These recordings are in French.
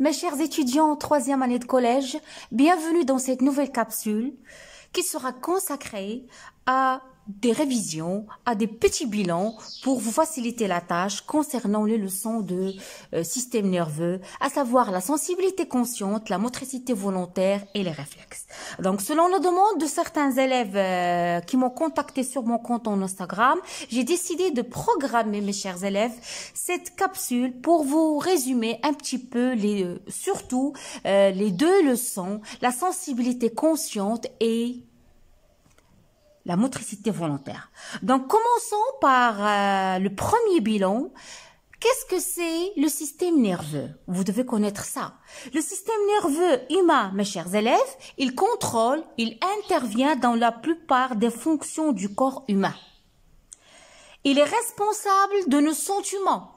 Mes chers étudiants en troisième année de collège, bienvenue dans cette nouvelle capsule qui sera consacrée à des révisions, à des petits bilans pour vous faciliter la tâche concernant les leçons de système nerveux, à savoir la sensibilité consciente, la motricité volontaire et les réflexes. Donc, selon la demande de certains élèves qui m'ont contacté sur mon compte en Instagram, j'ai décidé de programmer, mes chers élèves, cette capsule pour vous résumer un petit peu surtout les deux leçons, la sensibilité consciente et la motricité volontaire. Donc, commençons par le premier bilan. Qu'est-ce que c'est le système nerveux? Vous devez connaître ça. Le système nerveux humain, mes chers élèves, il contrôle, il intervient dans la plupart des fonctions du corps humain. Il est responsable de nos sentiments,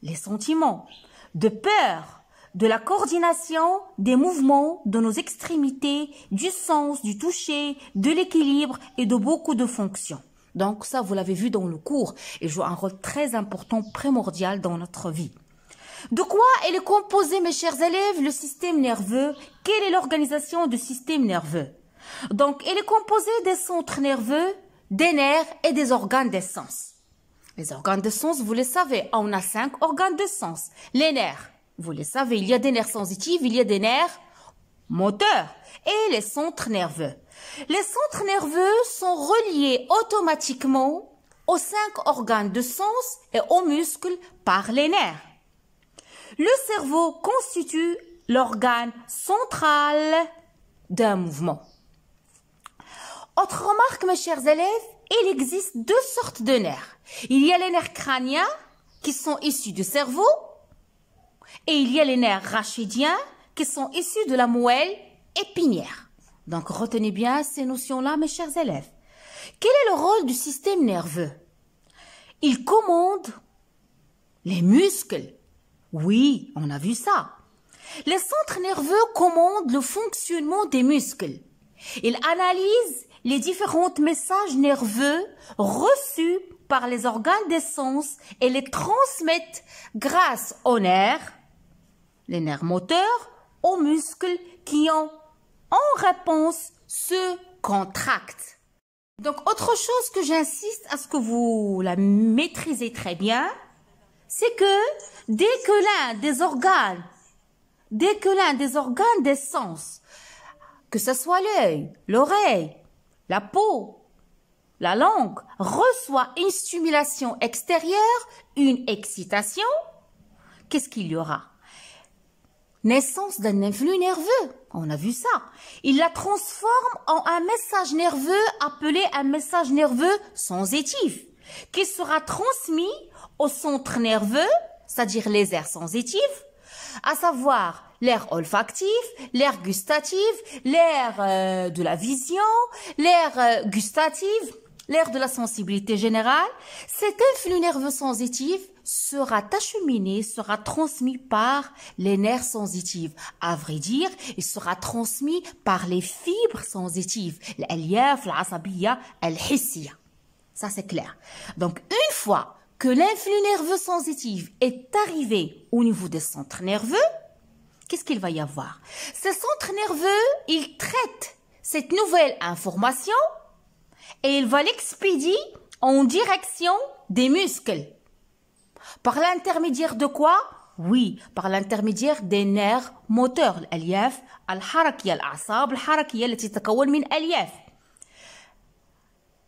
les sentiments de peur, de la coordination des mouvements de nos extrémités, du sens, du toucher, de l'équilibre et de beaucoup de fonctions. Donc ça, vous l'avez vu dans le cours, il joue un rôle très important, primordial dans notre vie. De quoi il est composé, mes chers élèves, le système nerveux? Quelle est l'organisation du système nerveux? Donc, il est composé des centres nerveux, des nerfs et des organes des sens. Les organes de sens, vous le savez, on a 5 organes de sens. Les nerfs, vous le savez, il y a des nerfs sensitifs, il y a des nerfs moteurs et les centres nerveux. Les centres nerveux sont reliés automatiquement aux 5 organes de sens et aux muscles par les nerfs. Le cerveau constitue l'organe central d'un mouvement. Autre remarque, mes chers élèves, il existe 2 sortes de nerfs. Il y a les nerfs crâniens qui sont issus du cerveau et il y a les nerfs rachidiens qui sont issus de la moelle épinière. Donc, retenez bien ces notions-là, mes chers élèves. Quel est le rôle du système nerveux? Il commande les muscles. Oui, on a vu ça. Les centres nerveux commandent le fonctionnement des muscles. Ils analysent les différents messages nerveux reçus par les organes des sens et les transmettent grâce aux nerfs, les nerfs moteurs, aux muscles qui en réponse se contractent. Donc, autre chose que j'insiste à ce que vous la maîtrisez très bien, c'est que dès que l'un des organes des sens, que ce soit l'œil, l'oreille, la peau, la langue, reçoit une stimulation extérieure, une excitation, qu'est-ce qu'il y aura? Naissance d'un influx nerveux, on a vu ça. Il la transforme en un message nerveux appelé un message nerveux sensitif, qui sera transmis au centre nerveux, c'est-à-dire les aires sensitives, à savoir l'aire olfactif, l'aire gustative, l'aire de la vision, l'aire gustative, l'aire de la sensibilité générale. Cet influx nerveux sensitif sera acheminé, sera transmis par les nerfs sensitifs. À vrai dire, il sera transmis par les fibres sensitives, l'aliyaf, l'asabiyya, al-hissiyya. Ça, c'est clair. Donc, une fois que l'influx nerveux sensitif est arrivé au niveau des centres nerveux, qu'est-ce qu'il va y avoir? Ces centres nerveux, ils traitent cette nouvelle information et il va l'expédier en direction des muscles. Par l'intermédiaire de quoi? Oui, par l'intermédiaire des nerfs moteurs, l'aliyaf, al-harakiyya, al-asab, al-harakiyya, التي تتكون من ألياف.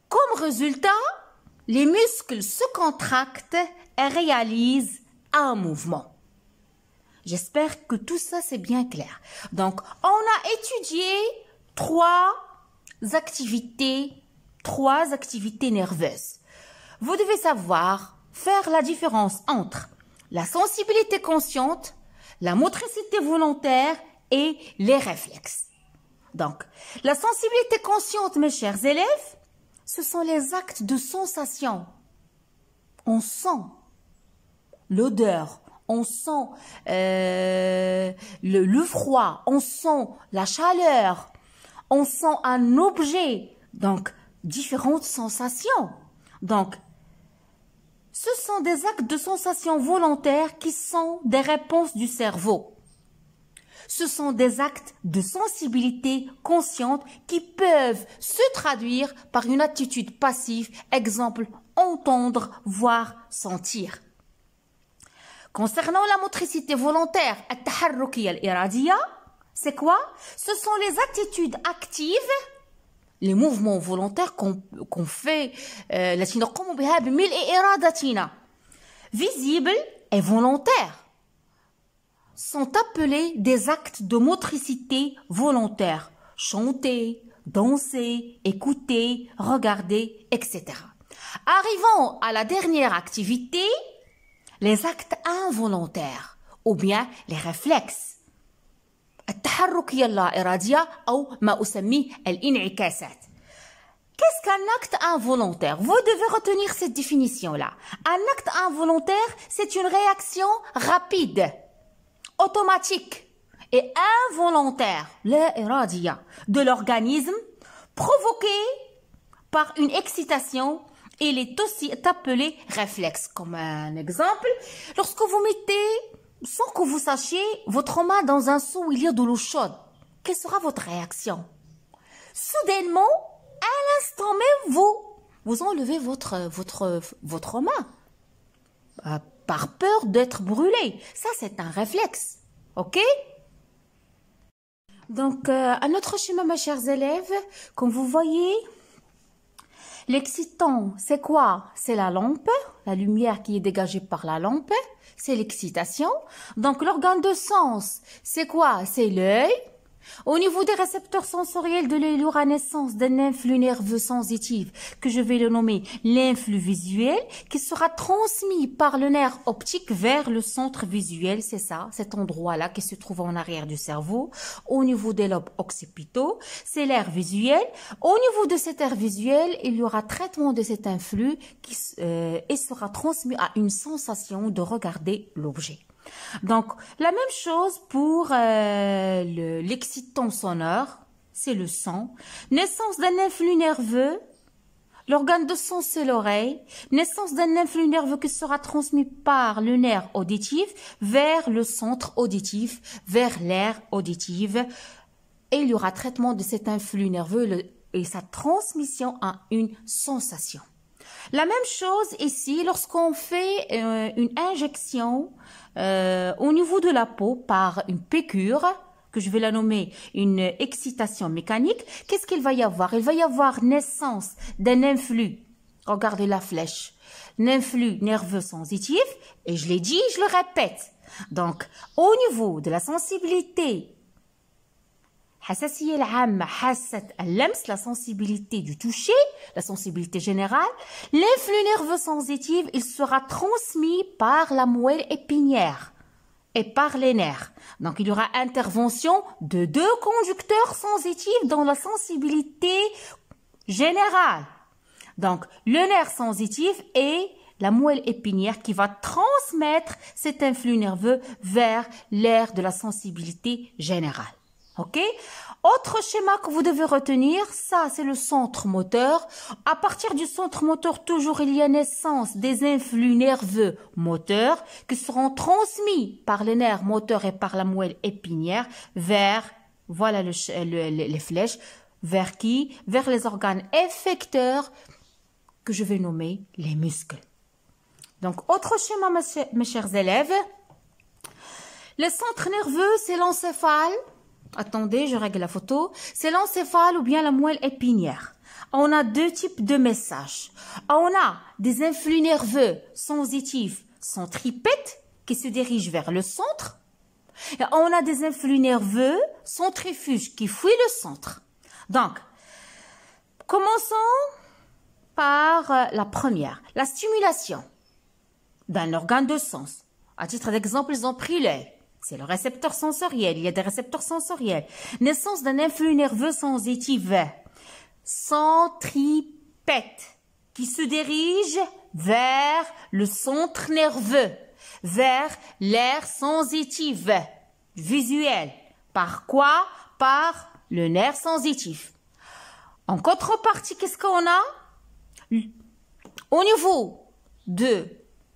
Comme résultat, les muscles se contractent et réalisent un mouvement. J'espère que tout ça c'est bien clair. Donc, on a étudié trois activités nerveuses. Vous devez savoir faire la différence entre la sensibilité consciente, la motricité volontaire et les réflexes. Donc, la sensibilité consciente, mes chers élèves, ce sont les actes de sensation. On sent l'odeur, on sent le froid, on sent la chaleur, on sent un objet. Donc, différentes sensations. Donc, ce sont des actes de sensation volontaires qui sont des réponses du cerveau. Ce sont des actes de sensibilité consciente qui peuvent se traduire par une attitude passive, exemple, entendre, voir, sentir. Concernant la motricité volontaire, c'est quoi? Ce sont les attitudes actives, les mouvements volontaires qu'on fait, visibles et volontaires, sont appelés des actes de motricité volontaire. Chanter, danser, écouter, regarder, etc. Arrivons à la dernière activité, les actes involontaires ou bien les réflexes. التحركية اللا إرادية أو ما أسميه الانعكاسات. Qu'est-ce qu'un acte involontaire? Vous devez retenir cette définition-là. Un acte involontaire, c'est une réaction rapide, automatique et involontaire, la إرادية, de l'organisme provoquée par une excitation. Il est aussi appelé réflexe. Comme un exemple, lorsque vous mettez, sans que vous sachiez, votre main dans un seau où il y a de l'eau chaude, quelle sera votre réaction? Soudainement, à l'instant même, vous enlevez votre main par peur d'être brûlé. Ça, c'est un réflexe. OK? Donc, un autre schéma, mes chers élèves, comme vous voyez, l'excitant, c'est quoi? C'est la lampe, la lumière qui est dégagée par la lampe, c'est l'excitation. Donc, l'organe de sens, c'est quoi? C'est l'œil. Au niveau des récepteurs sensoriels de l'œil, il y aura naissance d'un influx nerveux sensitif que je vais le nommer l'influx visuel qui sera transmis par le nerf optique vers le centre visuel. C'est ça, cet endroit-là qui se trouve en arrière du cerveau. Au niveau des lobes occipitaux, c'est l'air visuel. Au niveau de cet air visuel, il y aura traitement de cet influx et sera transmis à une sensation de regarder l'objet. Donc, la même chose pour l'excitant sonore, c'est le son. Naissance d'un influx nerveux, l'organe de son c'est l'oreille. Naissance d'un influx nerveux qui sera transmis par le nerf auditif vers le centre auditif, vers l'aire auditive. Et il y aura traitement de cet influx nerveux et sa transmission à une sensation. La même chose ici, lorsqu'on fait une injection au niveau de la peau par une piqûre, que je vais la nommer une excitation mécanique, qu'est-ce qu'il va y avoir? Il va y avoir naissance d'un influx, regardez la flèche, un influx nerveux sensitif, et je l'ai dit, je le répète. Donc, au niveau de la sensibilité, la sensibilité du toucher, la sensibilité générale, l'influx nerveux sensitif, il sera transmis par la moelle épinière et par les nerfs. Donc, il y aura intervention de deux conducteurs sensitifs dans la sensibilité générale. Donc, le nerf sensitif et la moelle épinière qui va transmettre cet influx nerveux vers l'aire de la sensibilité générale. OK? Autre schéma que vous devez retenir, ça c'est le centre moteur. À partir du centre moteur, toujours il y a naissance des influx nerveux moteurs qui seront transmis par les nerfs moteurs et par la moelle épinière vers, voilà les flèches, vers qui? Vers les organes effecteurs que je vais nommer les muscles. Donc, autre schéma, mes chers élèves. Le centre nerveux, c'est l'encéphale. Attendez, je règle la photo. C'est l'encéphale ou bien la moelle épinière. On a deux types de messages. On a des influx nerveux sensitifs centripètes qui se dirigent vers le centre. Et on a des influx nerveux centrifuges qui fuient le centre. Donc, commençons par la première, la stimulation d'un organe de sens. À titre d'exemple, ils ont pris l'œil. C'est le récepteur sensoriel. Il y a des récepteurs sensoriels. Naissance d'un influx nerveux sensitif centripète qui se dirige vers le centre nerveux, vers l'aire sensitive visuelle. Par quoi? Par le nerf sensitif. En contrepartie, qu'est-ce qu'on a? Au niveau de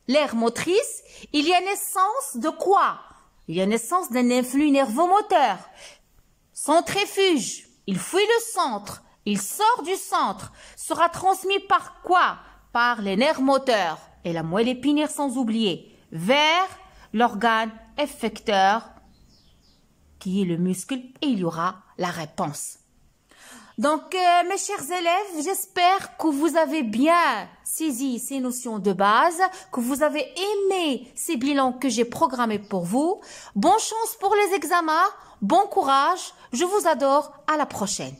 l'aire motrice, il y a naissance de quoi? il y a naissance d'un influx nervomoteur. Centrifuge, il fuit le centre, il sort du centre, sera transmis par quoi? Par les nerfs moteurs et la moelle épinière sans oublier, vers l'organe effecteur qui est le muscle et il y aura la réponse. Donc, mes chers élèves, j'espère que vous avez bien saisi ces notions de base, que vous avez aimé ces bilans que j'ai programmés pour vous. Bonne chance pour les examens, bon courage, je vous adore, à la prochaine.